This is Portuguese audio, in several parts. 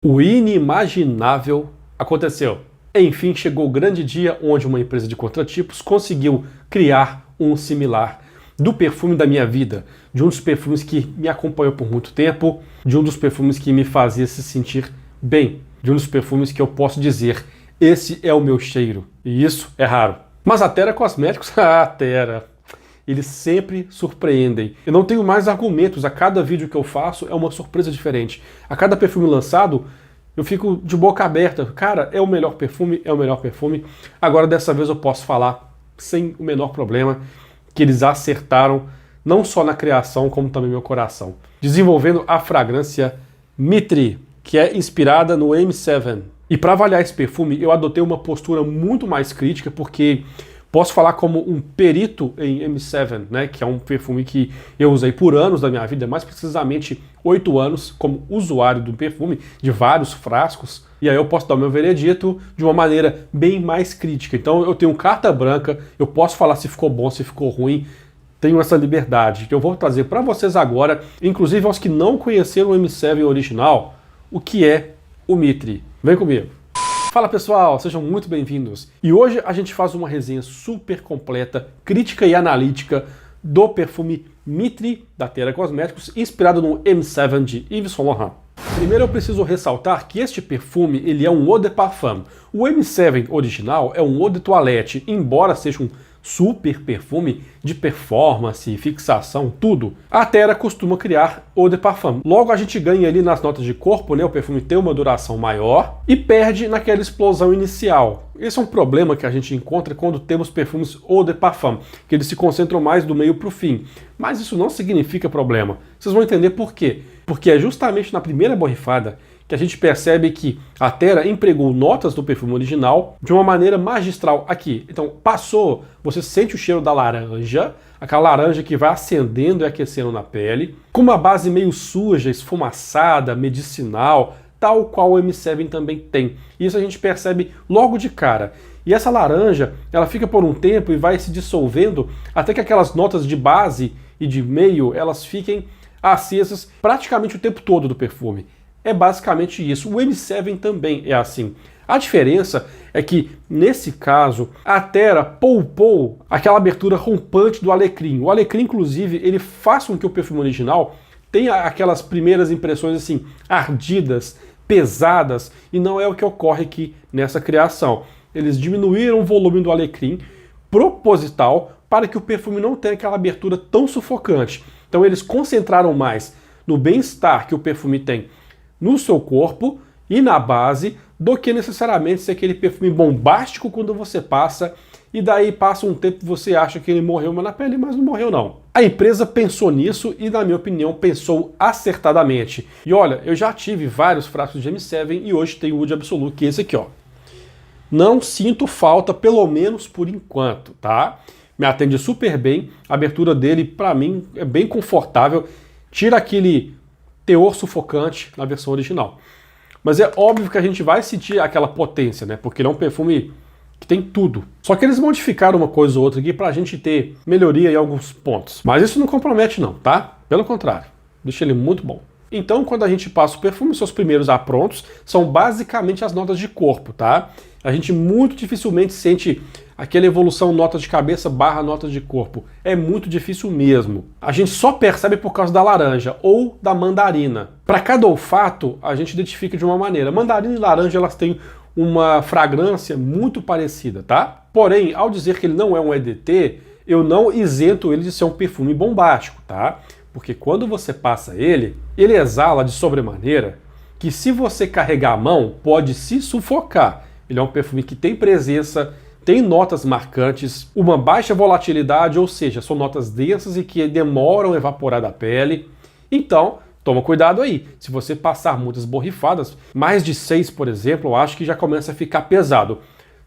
O inimaginável aconteceu. Enfim, chegou o grande dia onde uma empresa de contratipos conseguiu criar um similar do perfume da minha vida, de um dos perfumes que me acompanhou por muito tempo, de um dos perfumes que me fazia se sentir bem, de um dos perfumes que eu posso dizer, esse é o meu cheiro. E isso é raro. Mas a Terra Cosméticos, a Terra, eles sempre surpreendem. Eu não tenho mais argumentos, a cada vídeo que eu faço é uma surpresa diferente. A cada perfume lançado, eu fico de boca aberta. Cara, é o melhor perfume, é o melhor perfume. Agora, dessa vez eu posso falar sem o menor problema que eles acertaram, não só na criação, como também no meu coração. Desenvolvendo a fragrância Mitri, que é inspirada no M7. E para avaliar esse perfume, eu adotei uma postura muito mais crítica, porque posso falar como um perito em M7, né, que é um perfume que eu usei por anos da minha vida, mais precisamente 8 anos como usuário do perfume, de vários frascos, e aí eu posso dar o meu veredito de uma maneira bem mais crítica. Então eu tenho carta branca, eu posso falar se ficou bom, se ficou ruim, tenho essa liberdade que eu vou trazer para vocês agora, inclusive aos que não conheceram o M7 original, o que é o Mitri. Vem comigo! Fala pessoal, sejam muito bem-vindos. E hoje a gente faz uma resenha super completa, crítica e analítica do perfume Mitri da Terra Cosméticos, inspirado no M7 de Yves Saint Laurent. Primeiro eu preciso ressaltar que este perfume ele é um eau de parfum. O M7 original é um eau de toilette, embora seja um super perfume de performance, fixação, tudo. A Terra costuma criar eau de parfum. Logo a gente ganha ali nas notas de corpo, né? O perfume tem uma duração maior e perde naquela explosão inicial. Esse é um problema que a gente encontra quando temos perfumes eau de parfum, que eles se concentram mais do meio para o fim. Mas isso não significa problema. Vocês vão entender por quê. Porque é justamente na primeira borrifada que a gente percebe que a Terra empregou notas do perfume original de uma maneira magistral aqui. Então, passou, você sente o cheiro da laranja, aquela laranja que vai acendendo e aquecendo na pele, com uma base meio suja, esfumaçada, medicinal, tal qual o M7 também tem. Isso a gente percebe logo de cara. E essa laranja, ela fica por um tempo e vai se dissolvendo até que aquelas notas de base e de meio, elas fiquem acesas praticamente o tempo todo do perfume. É basicamente isso. O M7 também é assim. A diferença é que, nesse caso, a Terra poupou aquela abertura rompante do alecrim. O alecrim, inclusive, ele faz com que o perfume original tenha aquelas primeiras impressões assim, ardidas, pesadas, e não é o que ocorre aqui nessa criação. Eles diminuíram o volume do alecrim proposital para que o perfume não tenha aquela abertura tão sufocante. Então eles concentraram mais no bem-estar que o perfume tem no seu corpo e na base, do que necessariamente ser aquele perfume bombástico quando você passa, e daí passa um tempo e você acha que ele morreu na pele, mas não morreu não. A empresa pensou nisso e, na minha opinião, pensou acertadamente. E olha, eu já tive vários frascos de M7 e hoje tenho o Oud Absolu, que é esse aqui, ó. Não sinto falta, pelo menos por enquanto, tá? Me atende super bem, a abertura dele, pra mim, é bem confortável, tira aquele teor sufocante na versão original. Mas é óbvio que a gente vai sentir aquela potência, né? Porque ele é um perfume que tem tudo. Só que eles modificaram uma coisa ou outra aqui pra gente ter melhoria em alguns pontos. Mas isso não compromete não, tá? Pelo contrário, deixa ele muito bom. Então, quando a gente passa o perfume, seus primeiros aprontos são basicamente as notas de corpo, tá? A gente muito dificilmente sente aquela evolução notas de cabeça barra notas de corpo. É muito difícil mesmo. A gente só percebe por causa da laranja ou da mandarina. Para cada olfato, a gente identifica de uma maneira. Mandarina e laranja, elas têm uma fragrância muito parecida, tá? Porém, ao dizer que ele não é um EDT, eu não isento ele de ser um perfume bombástico, tá? Porque quando você passa ele exala de sobremaneira que, se você carregar a mão, pode se sufocar. Ele é um perfume que tem presença, tem notas marcantes, uma baixa volatilidade, ou seja, são notas densas e que demoram a evaporar da pele. Então, toma cuidado aí. Se você passar muitas borrifadas, mais de 6, por exemplo, eu acho que já começa a ficar pesado.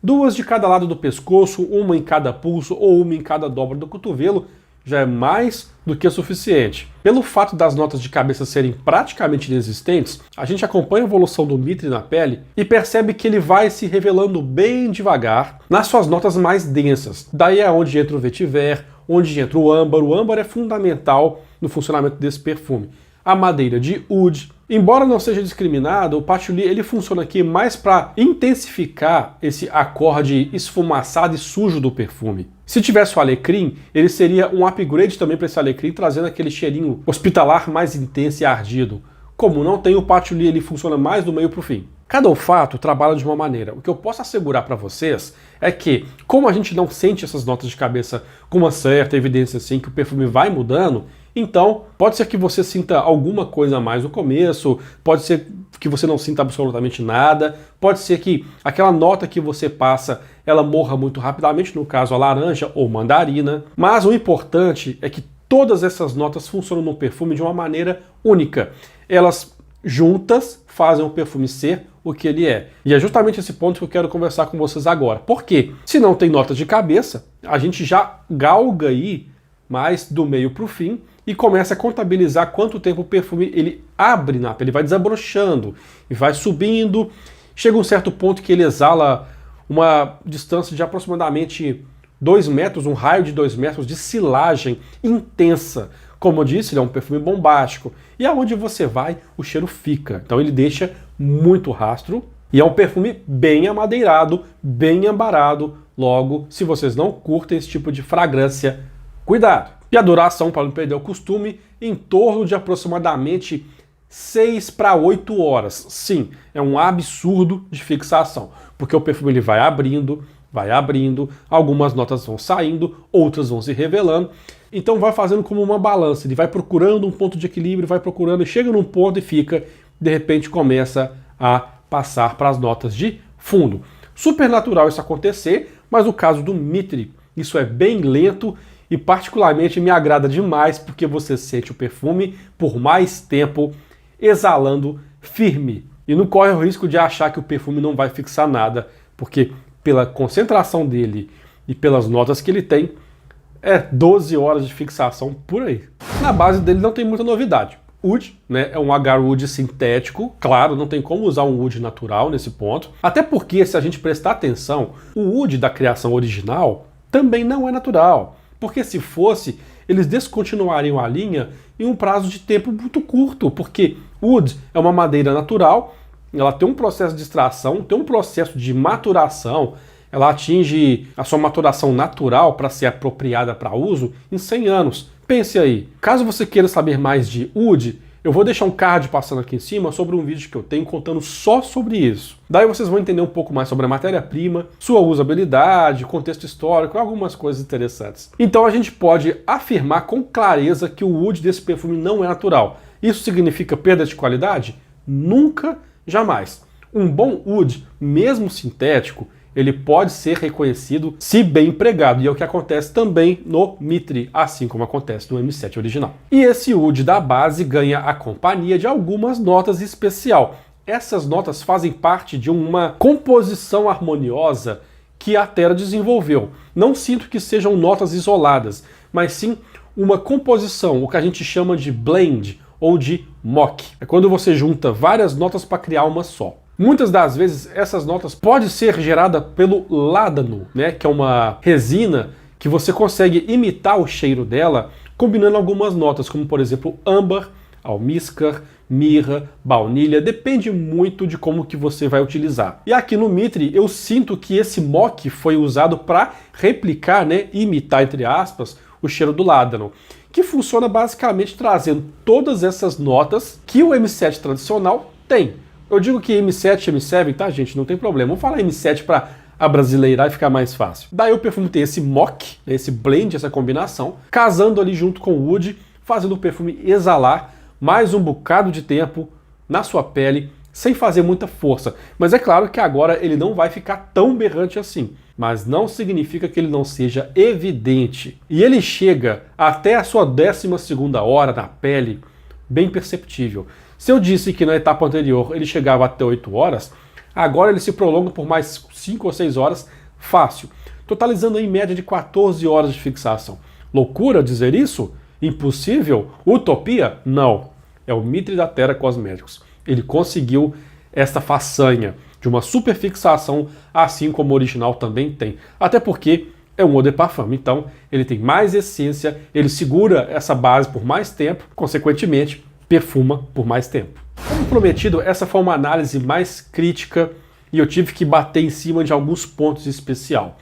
2 de cada lado do pescoço, uma em cada pulso ou uma em cada dobra do cotovelo, já é mais do que suficiente. Pelo fato das notas de cabeça serem praticamente inexistentes, a gente acompanha a evolução do Mitri na pele e percebe que ele vai se revelando bem devagar nas suas notas mais densas. Daí é onde entra o vetiver, onde entra o âmbar. O âmbar é fundamental no funcionamento desse perfume. A madeira de oud Embora não seja discriminado, o patchouli ele funciona aqui mais para intensificar esse acorde esfumaçado e sujo do perfume. Se tivesse o alecrim, ele seria um upgrade também para esse alecrim, trazendo aquele cheirinho hospitalar mais intenso e ardido. Como não tem, o patchouli, ele funciona mais do meio para o fim. Cada olfato trabalha de uma maneira. O que eu posso assegurar para vocês é que, como a gente não sente essas notas de cabeça com uma certa evidência assim, que o perfume vai mudando, então pode ser que você sinta alguma coisa a mais no começo, pode ser que você não sinta absolutamente nada, pode ser que aquela nota que você passa, ela morra muito rapidamente, no caso a laranja ou mandarina, mas o importante é que todas essas notas funcionam no perfume de uma maneira única. Elas juntas fazem o perfume ser o que ele é. E é justamente esse ponto que eu quero conversar com vocês agora. Por quê? Se não tem notas de cabeça, a gente já galga aí mais do meio para o fim e começa a contabilizar quanto tempo o perfume ele abre na pele, ele vai desabrochando e vai subindo. Chega um certo ponto que ele exala uma distância de aproximadamente 2 metros, um raio de 2 metros de silagem intensa. Como eu disse, ele é um perfume bombástico. E aonde você vai, o cheiro fica. Então ele deixa muito rastro. E é um perfume bem amadeirado, bem ambarado. Logo, se vocês não curtem esse tipo de fragrância, cuidado. E a duração, para não perder o costume, em torno de aproximadamente 6 para 8 horas. Sim, é um absurdo de fixação. Porque o perfume ele vai abrindo, algumas notas vão saindo, outras vão se revelando. Então vai fazendo como uma balança, ele vai procurando um ponto de equilíbrio, vai procurando, e chega num ponto e fica, de repente começa a passar para as notas de fundo. Super natural isso acontecer, mas no caso do Mitre, isso é bem lento e particularmente me agrada demais porque você sente o perfume por mais tempo exalando firme. E não corre o risco de achar que o perfume não vai fixar nada, porque pela concentração dele e pelas notas que ele tem, é 12 horas de fixação por aí. Na base dele não tem muita novidade. Oud, né, é um agarwood sintético, claro, não tem como usar um oud natural nesse ponto, até porque se a gente prestar atenção, o oud da criação original também não é natural, porque se fosse, eles descontinuariam a linha em um prazo de tempo muito curto, porque oud é uma madeira natural, ela tem um processo de extração, tem um processo de maturação, ela atinge a sua maturação natural para ser apropriada para uso em 100 anos. Pense aí. Caso você queira saber mais de oud, eu vou deixar um card passando aqui em cima sobre um vídeo que eu tenho contando só sobre isso. Daí vocês vão entender um pouco mais sobre a matéria-prima, sua usabilidade, contexto histórico, algumas coisas interessantes. Então a gente pode afirmar com clareza que o oud desse perfume não é natural. Isso significa perda de qualidade? Nunca, jamais. Um bom oud, mesmo sintético, ele pode ser reconhecido se bem empregado, e é o que acontece também no Mitre, assim como acontece no M7 original. E esse oud da base ganha a companhia de algumas notas especial. Essas notas fazem parte de uma composição harmoniosa que a Terra desenvolveu. Não sinto que sejam notas isoladas, mas sim uma composição, o que a gente chama de blend ou de mock. É quando você junta várias notas para criar uma só. Muitas das vezes essas notas podem ser geradas pelo ládano, né, que é uma resina que você consegue imitar o cheiro dela combinando algumas notas, como por exemplo âmbar, almíscar, mirra, baunilha, depende muito de como que você vai utilizar. E aqui no Mitre eu sinto que esse mock foi usado para replicar, né, imitar entre aspas, o cheiro do ládano, que funciona basicamente trazendo todas essas notas que o M7 tradicional tem. Eu digo que M7 e M7, tá, gente? Não tem problema. Vamos falar M7 para abrasileirar e ficar mais fácil. Daí o perfume tem esse mock, esse blend, essa combinação, casando ali junto com o oud, fazendo o perfume exalar mais um bocado de tempo na sua pele, sem fazer muita força. Mas é claro que agora ele não vai ficar tão berrante assim. Mas não significa que ele não seja evidente. E ele chega até a sua 12ª hora na pele, bem perceptível. Se eu disse que na etapa anterior ele chegava até 8 horas, agora ele se prolonga por mais 5 ou 6 horas fácil, totalizando em média de 14 horas de fixação. Loucura dizer isso? Impossível? Utopia? Não. É o Mitre da Terra Cosméticos. Ele conseguiu esta façanha de uma super fixação, assim como o original também tem. Até porque é um eau de parfum, então ele tem mais essência, ele segura essa base por mais tempo, consequentemente perfuma por mais tempo. Como prometido, essa foi uma análise mais crítica e eu tive que bater em cima de alguns pontos em especial.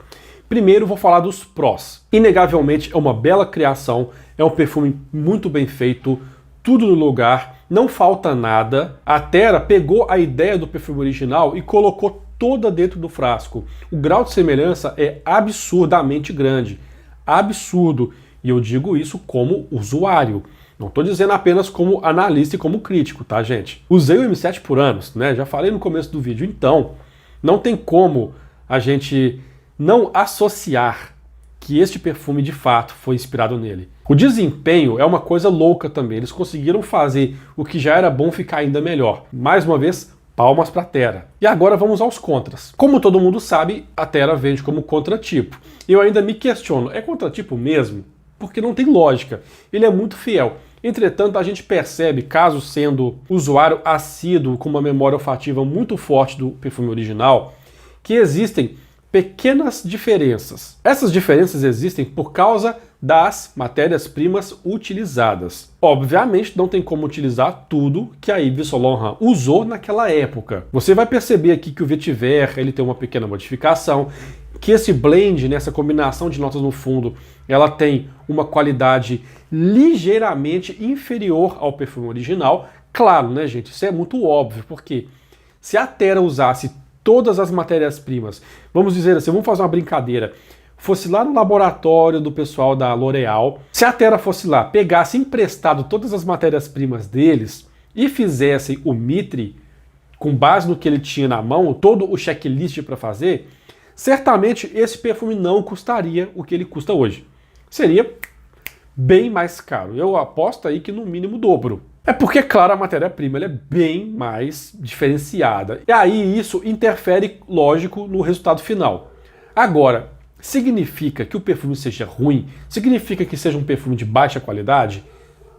Primeiro, vou falar dos prós. Inegavelmente, é uma bela criação, é um perfume muito bem feito, tudo no lugar, não falta nada. A Terra pegou a ideia do perfume original e colocou toda dentro do frasco. O grau de semelhança é absurdamente grande. Absurdo. E eu digo isso como usuário. Não estou dizendo apenas como analista e como crítico, tá, gente? Usei o M7 por anos, né? Já falei no começo do vídeo. Então, não tem como a gente não associar que este perfume de fato foi inspirado nele. O desempenho é uma coisa louca também. Eles conseguiram fazer o que já era bom ficar ainda melhor. Mais uma vez, palmas para a Terra. E agora vamos aos contras. Como todo mundo sabe, a Terra vende como contratipo. E eu ainda me questiono, é contratipo mesmo? Porque não tem lógica. Ele é muito fiel. Entretanto, a gente percebe, caso sendo usuário assíduo com uma memória olfativa muito forte do perfume original, que existem pequenas diferenças. Essas diferenças existem por causa das matérias-primas utilizadas. Obviamente, não tem como utilizar tudo que a Yves Saint Laurent usou naquela época. Você vai perceber aqui que o vetiver ele tem uma pequena modificação, que esse blend, nessa combinação de notas no fundo, ela tem uma qualidade ligeiramente inferior ao perfume original. Claro, né, gente? Isso é muito óbvio, porque se a Terra usasse todas as matérias-primas, vamos dizer assim, vamos fazer uma brincadeira, fosse lá no laboratório do pessoal da L'Oréal, se a Terra fosse lá, pegasse emprestado todas as matérias-primas deles e fizesse o Mitre, com base no que ele tinha na mão, todo o checklist para fazer, certamente esse perfume não custaria o que ele custa hoje. Seria bem mais caro. Eu aposto aí que no mínimo o dobro. É porque, claro, a matéria-prima é bem mais diferenciada. E aí isso interfere, lógico, no resultado final. Agora, significa que o perfume seja ruim? Significa que seja um perfume de baixa qualidade?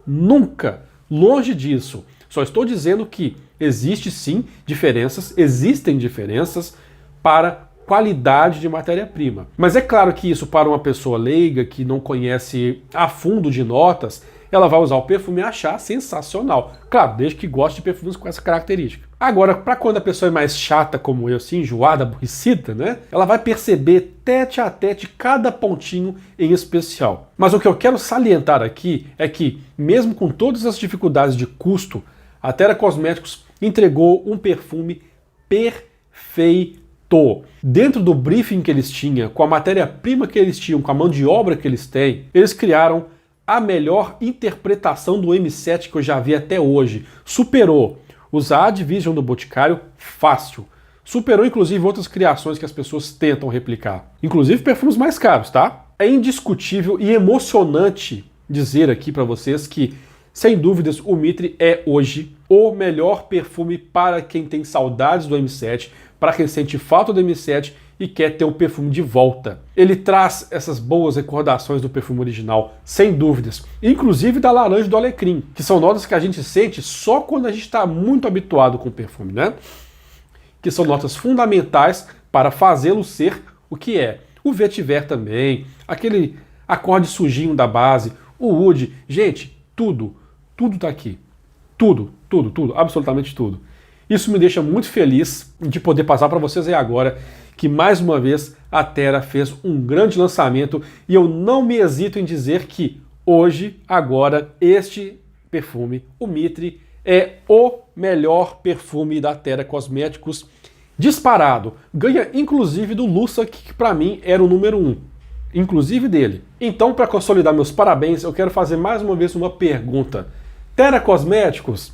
Nunca. Longe disso. Só estou dizendo que existe sim diferenças, existem diferenças para qualidade de matéria-prima. Mas é claro que isso para uma pessoa leiga que não conhece a fundo de notas, ela vai usar o perfume e achar sensacional. Claro, desde que goste de perfumes com essa característica. Agora, para quando a pessoa é mais chata como eu, assim, enjoada, aborrecida, né? Ela vai perceber tete a tete cada pontinho em especial. Mas o que eu quero salientar aqui é que, mesmo com todas as dificuldades de custo, a Terra Cosméticos entregou um perfume perfeito. Dentro do briefing que eles tinham, com a matéria-prima que eles tinham, com a mão de obra que eles têm, eles criaram a melhor interpretação do M7 que eu já vi até hoje. Superou os Ad Vision do Boticário fácil. Superou inclusive outras criações que as pessoas tentam replicar. Inclusive perfumes mais caros, tá? É indiscutível e emocionante dizer aqui para vocês que, sem dúvidas, o Mitre é hoje o melhor perfume para quem tem saudades do M7, para quem sente falta do M7 e quer ter o perfume de volta. Ele traz essas boas recordações do perfume original, sem dúvidas, inclusive da laranja e do alecrim, que são notas que a gente sente só quando a gente está muito habituado com o perfume, né? Que são notas fundamentais para fazê-lo ser o que é. O vetiver também, aquele acorde sujinho da base, o oud, gente, tudo tá aqui. Tudo, absolutamente tudo. Isso me deixa muito feliz de poder passar para vocês aí agora que, mais uma vez, a Terra fez um grande lançamento e eu não me hesito em dizer que hoje, agora, este perfume, o Mitre, é o melhor perfume da Terra Cosméticos disparado. Ganha inclusive do Lussac, que para mim era o número 1. Inclusive dele. Então, para consolidar meus parabéns, eu quero fazer mais uma vez uma pergunta. Terra Cosméticos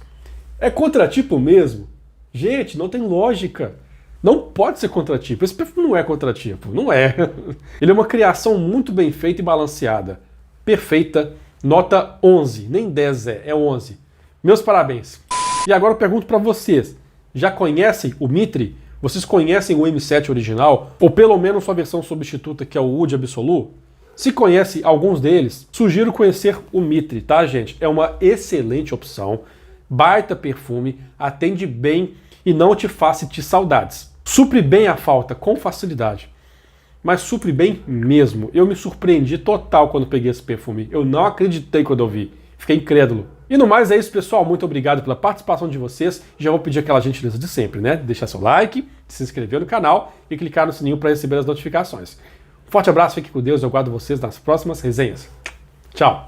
é contratipo mesmo? Gente, não tem lógica. Não pode ser contratipo. Esse perfume não é contratipo. Não é. Ele é uma criação muito bem feita e balanceada. Perfeita. Nota 11. Nem 10 é 11. Meus parabéns. E agora eu pergunto para vocês. Já conhecem o Mitre? Vocês conhecem o M7 original? Ou pelo menos sua versão substituta, que é o Oud Absolu? Se conhece alguns deles, sugiro conhecer o Mitre, tá, gente? É uma excelente opção. Baita perfume, atende bem e não te faz sentir saudades. Supre bem a falta com facilidade, mas supre bem mesmo. Eu me surpreendi total quando peguei esse perfume. Eu não acreditei quando eu vi. Fiquei incrédulo. E no mais é isso, pessoal. Muito obrigado pela participação de vocês. Já vou pedir aquela gentileza de sempre, né? Deixar seu like, se inscrever no canal e clicar no sininho para receber as notificações. Um forte abraço, fique com Deus. Eu aguardo vocês nas próximas resenhas. Tchau!